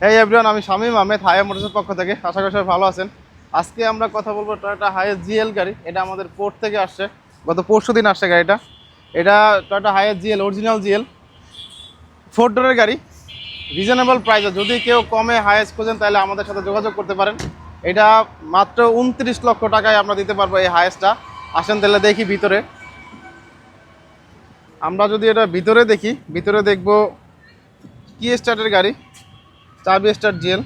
এই এভরিওয়ান, আমি শামীম আহমেদ, হায়া মোটরসের পক্ষ থেকে। আশা করি সবাই ভালো আছেন। আজকে আমরা কথা বলবো টয়োটা হায়াস জিএল গাড়ি। এটা আমাদের পোর্ট থেকে আসছে, গত পরশু দিন আসছে গাড়িটা। এটা Toyota Hiace GL, original GL, 4 ডোরের গাড়ি। রিজনেবল প্রাইসে যদি কেউ কমে হায়াস খোঁজেন তাহলে আমাদের সাথে যোগাযোগ করতে পারেন। এটা মাত্র 29 লক্ষ টাকায় আমরা দিতে পারবো এই হায়াসটা। আসেন তাহলে দেখি ভিতরে। আমরা যদি এটা ভিতরে দেখি, ভিতরে দেখবো কি স্টার্টের গাড়ি, চাবি স্টার্ট জিএল,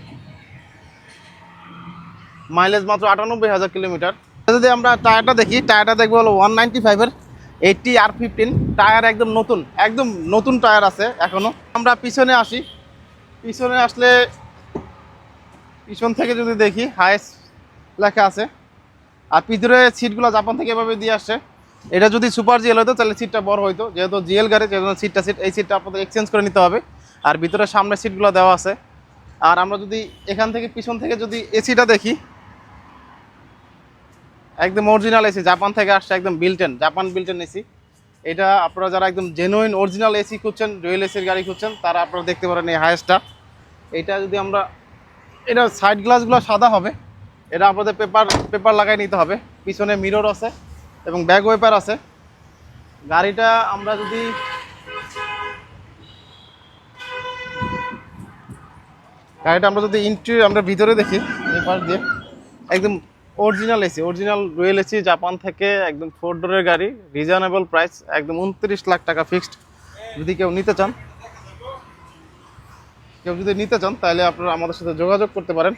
মাইলেজ মাত্র 98,000 কিলোমিটার। যদি আমরা টায়ারটা দেখি, টায়ারটা দেখবো হলো 195-এর 80R15 টায়ার, একদম নতুন, একদম নতুন টায়ার আছে এখনও। আমরা পিছনে আসি, পিছনে আসলে পিছন থেকে যদি দেখি হায়েস্ট লেখা আছে। আর ভিতরে সিটগুলো জাপান থেকে এভাবে দিয়ে আসছে। এটা যদি সুপার জিএল হতো তাহলে সিটটা বড় হইতো, যেহেতু জিএল গাড়ি যেহেতু সিট এই সিটটা আপনাদের এক্সচেঞ্জ করে নিতে হবে। আর ভিতরে সামনের সিটগুলো দেওয়া আছে। আর আমরা যদি এখান থেকে পিছন থেকে যদি এসিটা দেখি, একদম অরিজিনাল এসি, জাপান থেকে আসছে, একদম বিল্টেন, জাপান বিল্টেন এসি। এটা আপনারা যারা একদম জেনুইন অরিজিনাল এসি খুঁজছেন, ডুয়েল এসির গাড়ি খুঁজছেন, তারা আপনারা দেখতে পারেন এই হায়েস্টটা। এটা যদি আমরা, এটা সাইড গ্লাসগুলো সাদা হবে, এটা আপনাদের পেপার পেপার লাগাই নিতে হবে। পিছনে মিরর আছে এবং ব্যাক ওয়েপার আছে। গাড়িটা আমরা যদি ইন্টেরিয়র আমরা ভিতরে দেখি, এই পাশ দিয়ে একদম original AC, original royal AC, Japan থেকে, একদম 4 ডোরের গাড়ি। রিজনেবল প্রাইস, একদম 29 লাখ টাকা ফিক্সড। যদি কেউ নিতে চান, তাহলে আপনারা আমাদের সাথে যোগাযোগ করতে পারেন।